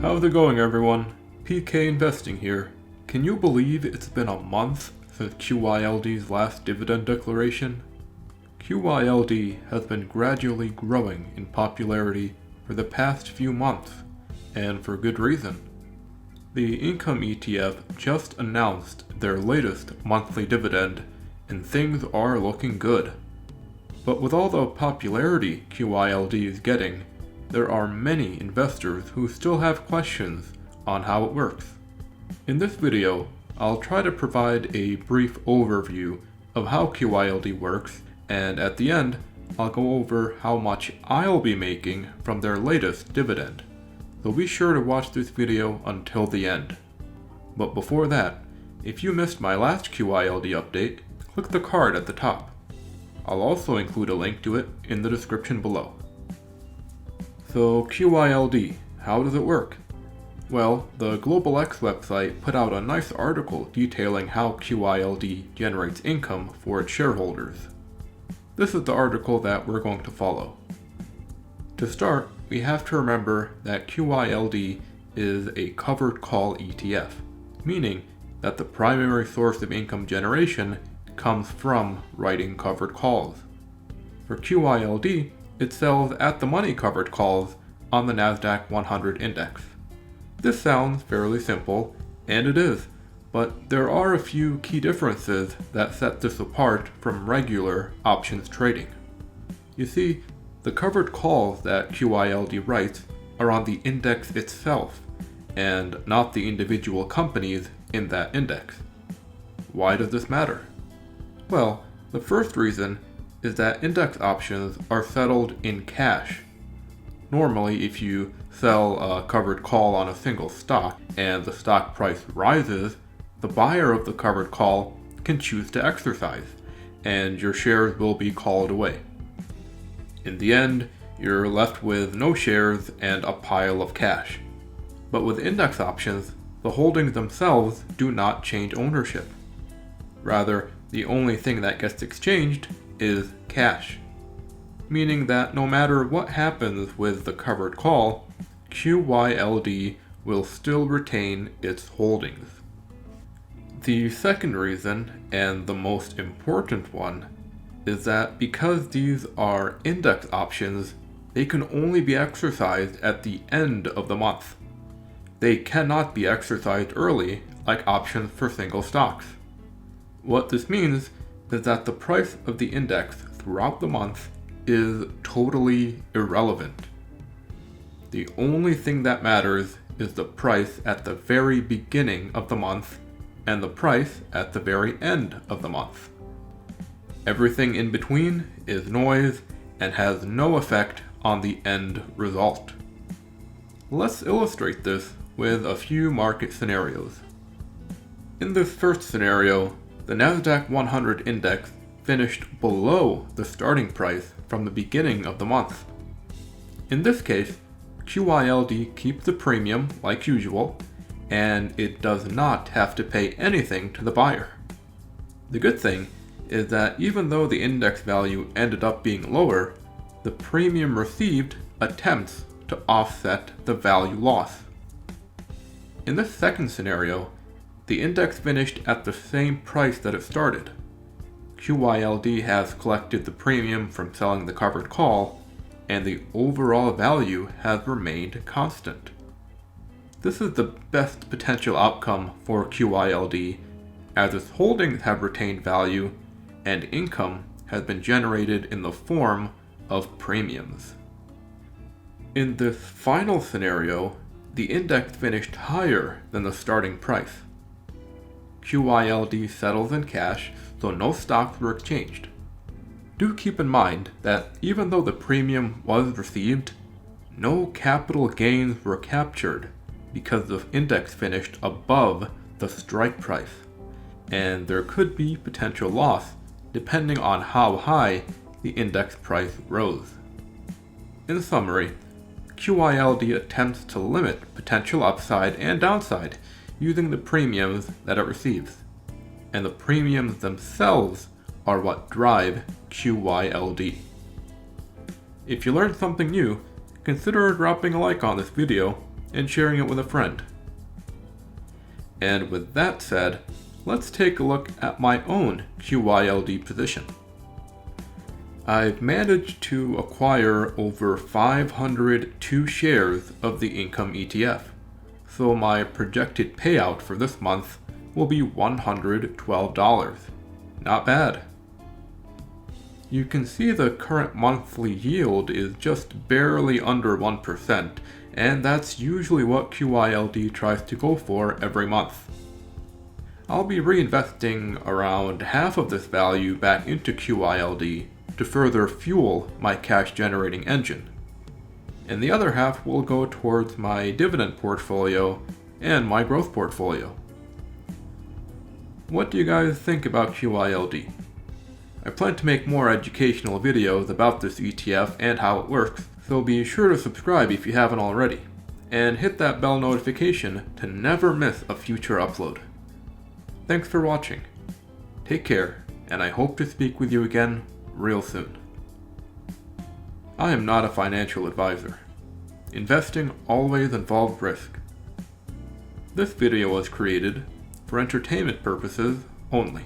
How's it going, everyone? PK Investing here. Can you believe it's been a month since QYLD's last dividend declaration? QYLD has been gradually growing in popularity for the past few months, and for good reason. The Income ETF just announced their latest monthly dividend, and things are looking good. But with all the popularity QYLD is getting, there are many investors who still have questions on how it works. In this video, I'll try to provide a brief overview of how QYLD works, and at the end, I'll go over how much I'll be making from their latest dividend. So be sure to watch this video until the end. But before that, if you missed my last QYLD update, click the card at the top. I'll also include a link to it in the description below. So QYLD, how does it work? Well, the Global X website put out a nice article detailing how QYLD generates income for its shareholders. This is the article that we're going to follow. To start, we have to remember that QYLD is a covered call ETF, meaning that the primary source of income generation comes from writing covered calls. For QYLD, it sells at-the-money covered calls on the NASDAQ 100 index. This sounds fairly simple, and it is, but there are a few key differences that set this apart from regular options trading. You see, the covered calls that QYLD writes are on the index itself, and not the individual companies in that index. Why does this matter? Well, the first reason is that index options are settled in cash. Normally, if you sell a covered call on a single stock and the stock price rises, the buyer of the covered call can choose to exercise, and your shares will be called away. In the end, you're left with no shares and a pile of cash. But with index options, the holdings themselves do not change ownership. Rather, the only thing that gets exchanged is cash. Meaning that no matter what happens with the covered call, QYLD will still retain its holdings. The second reason, and the most important one, is that because these are index options, they can only be exercised at the end of the month. They cannot be exercised early like options for single stocks. What this means is that the price of the index throughout the month is totally irrelevant. The only thing that matters is the price at the very beginning of the month and the price at the very end of the month. Everything in between is noise and has no effect on the end result. Let's illustrate this with a few market scenarios. In this first scenario, the NASDAQ 100 index finished below the starting price from the beginning of the month. In this case, QYLD keeps the premium like usual, and it does not have to pay anything to the buyer. The good thing is that even though the index value ended up being lower, the premium received attempts to offset the value loss. In this second scenario, the index finished at the same price that it started. QYLD has collected the premium from selling the covered call, and the overall value has remained constant. This is the best potential outcome for QYLD, as its holdings have retained value and income has been generated in the form of premiums. In this final scenario, the index finished higher than the starting price. QYLD settles in cash, so no stocks were exchanged. Do keep in mind that even though the premium was received, no capital gains were captured because the index finished above the strike price, and there could be potential loss depending on how high the index price rose. In summary, QYLD attempts to limit potential upside and downside using the premiums that it receives, and the premiums themselves are what drive QYLD. If you learned something new, consider dropping a like on this video and sharing it with a friend. And with that said, let's take a look at my own QYLD position. I've managed to acquire over 502 shares of the income ETF, so my projected payout for this month will be $112. Not bad. You can see the current monthly yield is just barely under 1%, and that's usually what QYLD tries to go for every month. I'll be reinvesting around half of this value back into QYLD to further fuel my cash generating engine. And the other half will go towards my dividend portfolio and my growth portfolio. What do you guys think about QYLD? I plan to make more educational videos about this ETF and how it works, so be sure to subscribe if you haven't already, and hit that bell notification to never miss a future upload. Thanks for watching. Take care, and I hope to speak with you again real soon. I am not a financial advisor. Investing always involves risk. This video was created for entertainment purposes only.